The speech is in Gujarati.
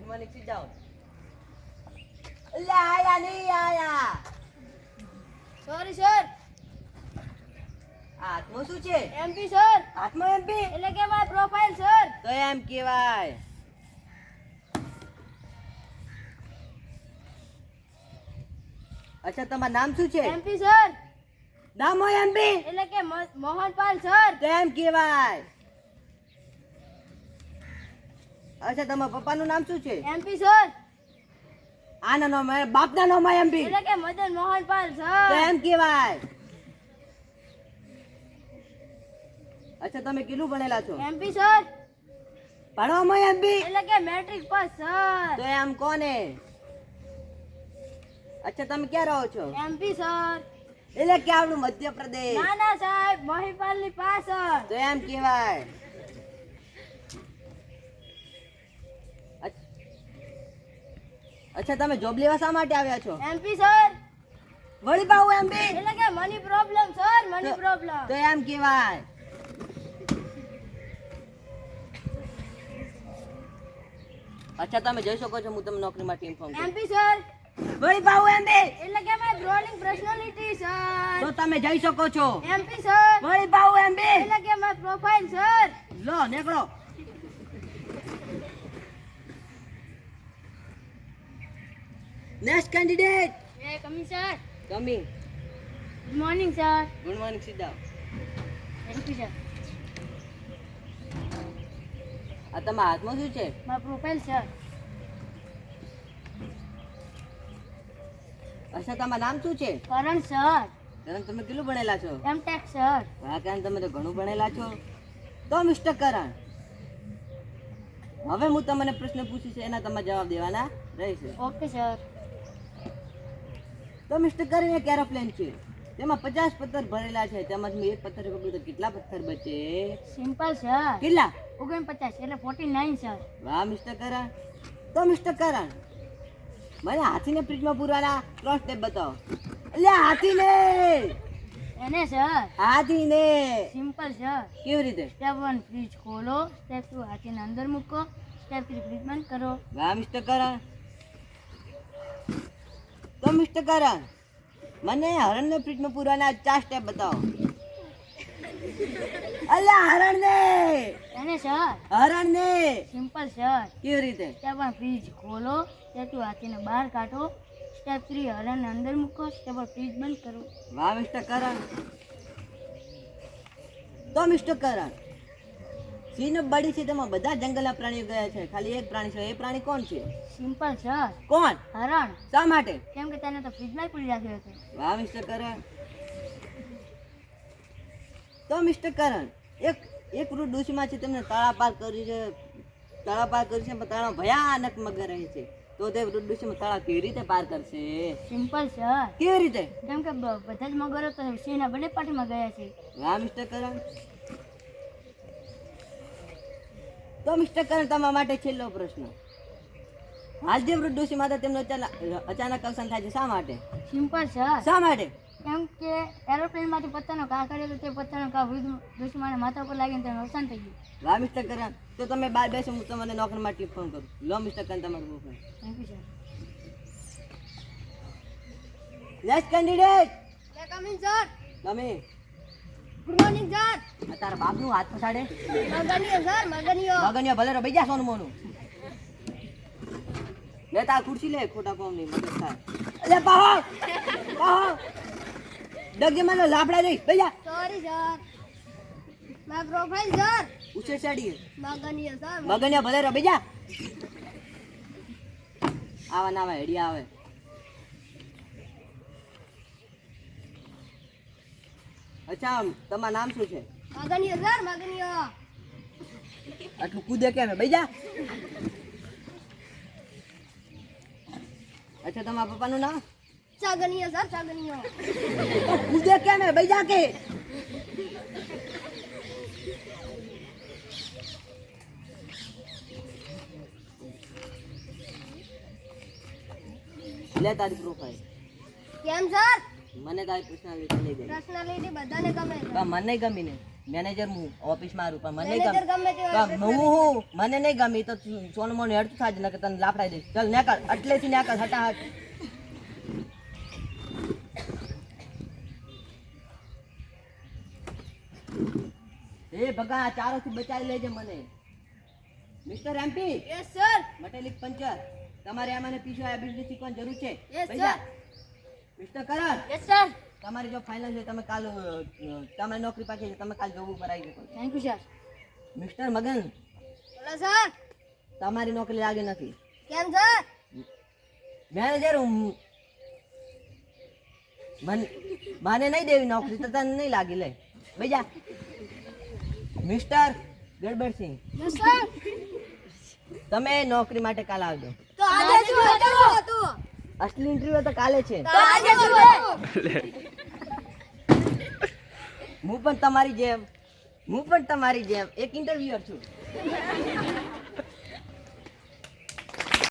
Good morning sit down. અલ્યા આયા નહીં આયા. Sorry sir. હાથમાં શું છે? MP sir. હાથમાં એમપી એટલે કે માય પ્રોફાઇલ સર. તો એમ કહેવાય. અચ્છા તમારું નામ શું છે? MP sir. નામ હોય એમપી એટલે કે મોહનપાલ સર. તો એમ કહેવાય. અચ્છા તમારા પપ્પાનું નામ શું છે? MP sir. આના નામ બાપના નામ એમપી એટલે કે મદન મોહનપાલ તો સર. એમ કહેવાય. અચ્છા તમે કેટલું ભણેલા છો? MP sir. ભણવામાં એમપી એટલે કે મેટ્રિક પાસ સર. તો એમ કોને? અચ્છા તમે ક્યાં રહો છો? MP sir. એટલે કે આપણું મધ્યપ્રદેશ ના ના સાહેબ મોહિપાલ ની પાછળ. તો એમ કહેવાય. અચ્છા તમે જોબ લેવા શા માટે આવ્યા છો? MP sir. વળી પાઉ એમપી એટલે કે money problem sir money problem. તો એમ કહેવાય. અચ્છા તમે જઈ શકો છો, હું તમને નોકરી માટે ઇન્ફોર્મ કરું. MP sir. વળી પાઉ એમપી એટલે કે માય બ્રોલિંગ પર્સનાલિટી સર. તો તમે જઈ શકો છો. MP sir. વળી પાઉ એમપી એટલે કે માય પ્રોફાઇલ સર. લો નીકળો. નેક્સ્ટ કેન્ડિડેટ એ કમી sir. Coming. Good morning sir. Good morning sit down. MP sir. આ તમારા હાથમાં શું છે? My profile sir. અચ્છા તમારું નામ શું છે? કરણ સર. કરણ તમે કેટલું ભણેલા છો? MTech sir. હા કરણ તમે તો ઘણું ભણેલા છો. તો મિસ્ટર કરણ હવે હું તમને પ્રશ્ન પૂછીશ એના તમારે જવાબ દેવાના રહેશે. Okay sir. તો મિસ્ટર કરણ એક એરોપ્લેન છે, તેમાં 50 પથ્થર ભરેલા છે, તેમાંથી એક પથ્થર પકડ્યું તો કેટલા પથ્થર બચે? Simple sir. કેટલા? 49 એટલે 49 સર. વાહ મિસ્ટર કરણ. તો મિસ્ટર કરણ મને હાથીને ફ્રીજમાં પૂરવાના 3 સ્ટેપ બતાવો. એટલે હાથીને એને સર. હાથીને સિમ્પલ સર. કેવી રીતે? સ્ટેપ 1 ફ્રીજ ખોલો, સ્ટેપ 2 હાથીને અંદર મૂકો, સ્ટેપ 3 ફ્રીજ બંધ કરો. વાહ મિસ્ટર કરણ. તો મિસ્ટર કરણ મને હરણને ફ્રીજમાં પૂરવાના 4 સ્ટેપ બતાવો. અલ્યા હરણને એને સર. હરણને simple sir. કેવી રીતે? સ્ટેપ 1 ફ્રીજ ખોલો, સ્ટેપ 2 હાથીને બહાર કાઢો, સ્ટેપ 3 હરણને અંદર મૂકો, સ્ટેપ 4 ફ્રીજ બંધ કરો. વાહ મિસ્ટર કરણ. તો મિસ્ટર કરણ સિંહ બડી છે તેમાં બધા જંગલના પ્રાણીઓ ગયા છે, ખાલી એક પ્રાણી છે, એ પ્રાણી કોણ છે? Simple sir. કોણ? હરણ. શા માટે? કેમ કે તેને તો ફ્રીજમાં પૂરી રાખ્યો હતો. વાહ મિસ્ટર કરણ. તો મિસ્ટર કરણ એક વૃદ્ધ ડોશીમાં છે, તેમને તળા પાર કરી છે, પણ તળાવ ભયાનક મગર રહે છે, તો તે વૃદ્ધ ડોશીમાં તળાવ કેવી રીતે પાર કરશે? Simple sir. કેવી રીતે? કેમ કે બધા જ મગરો તો સિંહના બર્થડે પાર્ટીમાં ગયા છે. વાહ મિસ્ટર કરણ. તો મિસ્ટર કરણ તમારા માટે છેલ્લો પ્રશ્ન. હાલ જે વૃદ્ધ ડોશી માતા તેમનો અચાનક અવસાન થાય છે, શા માટે? Simple sir. શા માટે? કેમ કે એરોપ્લેનમાંથી પત્તાનો ઘા કર્યો તો તે પત્તાનો ઘા વૃદ્ધ ડોશીમાના માથા પર લાગીને તેનું અવસાન થઈ ગયું. વાહ મિસ્ટર કરણ. તો તમે બહાર બેસો, હું તમને નોકરી માટે ફોન કરું. લો મિસ્ટર કરણ તમારું profile. Thank you sir. Next candidate coming sir. તમે ગુડ મોર્નિંગ સર. તારા બાપનું હાથ પછાડે મગનિયો સર મગનિયો. મગનિયા ભલે રો બેજા સોનું મોનું લે તાર ખુરશી લે, ખોટા કોમ નહીં મગજ થાય. અલે પાહો ડગે મને લાફડા દઈ બેજા. Sorry sir. My profile sir. ઉછે ચડી મગનિયો સર. મગનિયા ભલે રો બેજા. આવા ના આવે હેડિયા આવે. અચ્છા તમારું નામ શું છે? મગનિયો સર મગનિયો. આટલું કૂદે કેમ બેજા? અચ્છા તમારા પપ્પાનું નામ? સાગનિયો સર સાગનિયો. કૂદે કેમ બેજા કે? લે તારી પ્રોફાઇલ. કેમ સર? મને તારી પર્સનાલિટી નહીં ગમી. પર્સનાલિટી બધાને ગમે છે. મને નહીં ગમી ને મેનેજર હું ઓફિસમાં આવું પણ મને નહીં ગમે મને નહીં ગમી તો સોનું મોનું હેડતું થાય ને તને લાફડાઈ દઈશ ચાલ નેકળ એટલેથી નેકળ હટાહટ એ ભગા આ ચારોથી બચાવી લેજે મને mister MP yes sir metallic puncture તમારે આમાંને પીછો આ બિઝનેસ શીખવાની જરૂર છે Yes, પૈસા sir. મિસ્ટર કરણ યસ સર તમારી જો ફાઇનલ છે તમે કાલ તમારી નોકરી પાકી છે તમે કાલ જોવું પર આવી શકો થેન્ક યુ સર મિસ્ટર મગન બોલો સર તમારી નોકરી લાગી નથી કેમ સર મેનેજર હું મને નહીં દેવી નોકરી તો તને નહીં લાગી લે બીજા મિસ્ટર ગડબડસિંહ યસ સર તમે નોકરી માટે કાલ આવજો તો આજે શું હતું અસલી ઇન્ટરવ્યુ તો કાલે છે તો આજે શું હતું હું પણ તમારી જેમ એક ઇન્ટરવ્યુઅર છું